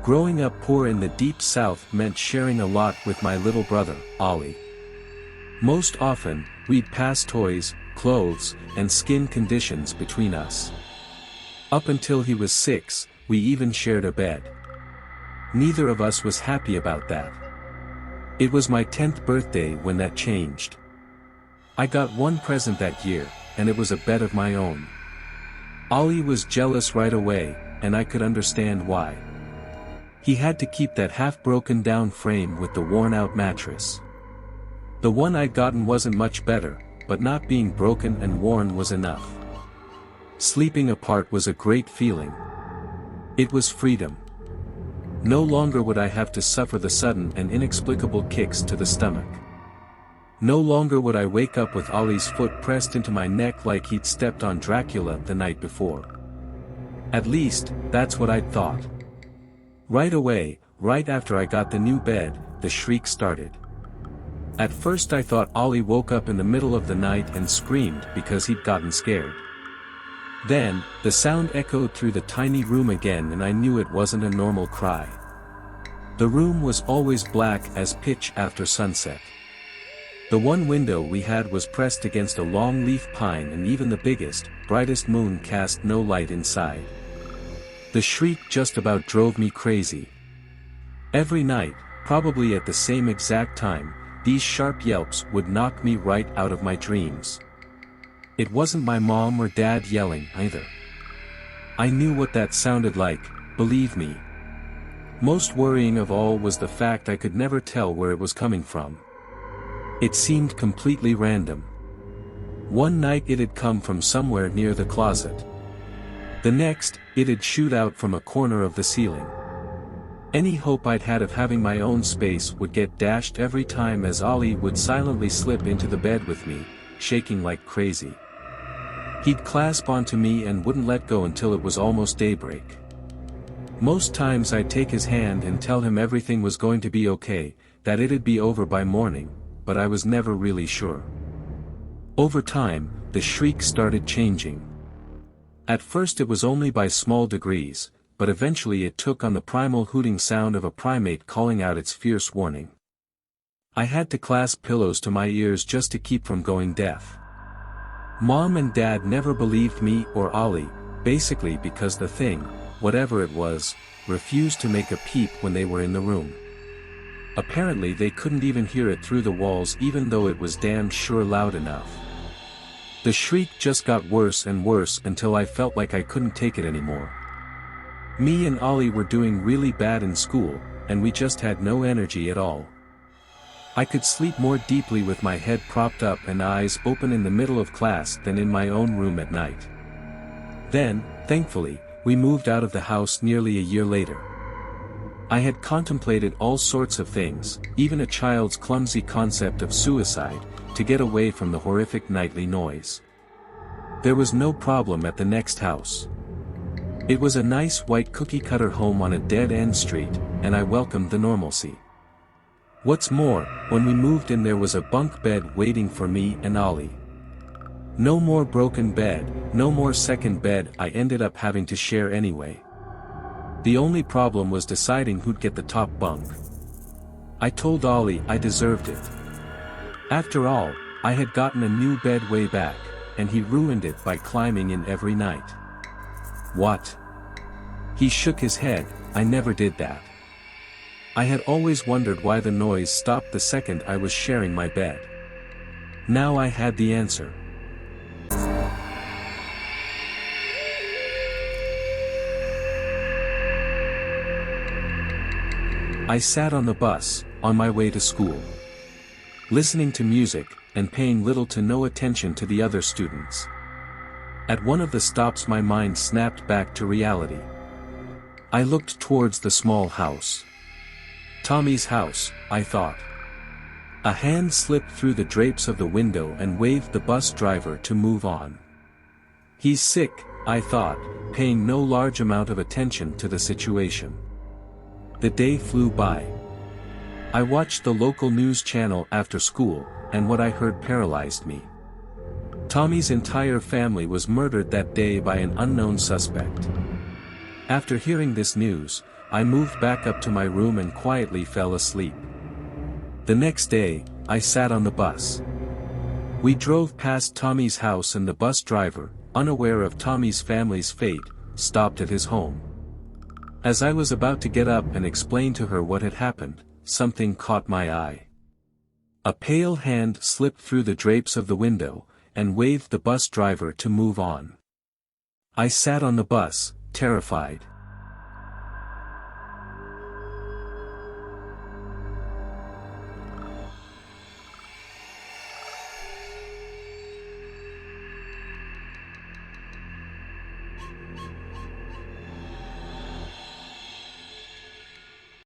Growing up poor in the deep south meant sharing a lot with my little brother, Ollie. Most often, we'd pass toys, clothes, and skin conditions between us. Up until he was 6, we even shared a bed. Neither of us was happy about that. It was my 10th birthday when that changed. I got one present that year, and it was a bed of my own. Ollie was jealous right away, and I could understand why. He had to keep that half-broken down frame with the worn-out mattress. The one I'd gotten wasn't much better, but not being broken and worn was enough. Sleeping apart was a great feeling. It was freedom. No longer would I have to suffer the sudden and inexplicable kicks to the stomach. No longer would I wake up with Ollie's foot pressed into my neck like he'd stepped on Dracula the night before. At least, that's what I'd thought. Right away, right after I got the new bed, the shriek started. At first I thought Ollie woke up in the middle of the night and screamed because he'd gotten scared. Then, the sound echoed through the tiny room again and I knew it wasn't a normal cry. The room was always black as pitch after sunset. The one window we had was pressed against a long-leaf pine and even the biggest, brightest moon cast no light inside. The shriek just about drove me crazy. Every night, probably at the same exact time, these sharp yelps would knock me right out of my dreams. It wasn't my mom or dad yelling either. I knew what that sounded like, believe me. Most worrying of all was the fact I could never tell where it was coming from. It seemed completely random. One night it'd come from somewhere near the closet. The next, it'd shoot out from a corner of the ceiling. Any hope I'd had of having my own space would get dashed every time as Ollie would silently slip into the bed with me, shaking like crazy. He'd clasp onto me and wouldn't let go until it was almost daybreak. Most times I'd take his hand and tell him everything was going to be okay, that it'd be over by morning, but I was never really sure. Over time, the shriek started changing. At first it was only by small degrees, but eventually it took on the primal hooting sound of a primate calling out its fierce warning. I had to clasp pillows to my ears just to keep from going deaf. Mom and Dad never believed me or Ollie, basically because the thing, whatever it was, refused to make a peep when they were in the room. Apparently they couldn't even hear it through the walls even though it was damn sure loud enough. The shriek just got worse and worse until I felt like I couldn't take it anymore. Me and Ollie were doing really bad in school, and we just had no energy at all. I could sleep more deeply with my head propped up and eyes open in the middle of class than in my own room at night. Then, thankfully, we moved out of the house nearly a year later. I had contemplated all sorts of things, even a child's clumsy concept of suicide, to get away from the horrific nightly noise. There was no problem at the next house. It was a nice white cookie-cutter home on a dead-end street, and I welcomed the normalcy. What's more, when we moved in there was a bunk bed waiting for me and Ollie. No more broken bed, no more second bed I ended up having to share anyway. The only problem was deciding who'd get the top bunk. I told Ollie I deserved it. After all, I had gotten a new bed way back, and he ruined it by climbing in every night. What? He shook his head. I never did that. I had always wondered why the noise stopped the second I was sharing my bed. Now I had the answer. I sat on the bus, on my way to school, listening to music, and paying little to no attention to the other students. At one of the stops my mind snapped back to reality. I looked towards the small house. Tommy's house, I thought. A hand slipped through the drapes of the window and waved the bus driver to move on. He's sick, I thought, paying no large amount of attention to the situation. The day flew by. I watched the local news channel after school, and what I heard paralyzed me. Tommy's entire family was murdered that day by an unknown suspect. After hearing this news, I moved back up to my room and quietly fell asleep. The next day, I sat on the bus. We drove past Tommy's house and the bus driver, unaware of Tommy's family's fate, stopped at his home. As I was about to get up and explain to her what had happened, something caught my eye. A pale hand slipped through the drapes of the window, and waved the bus driver to move on. I sat on the bus, terrified.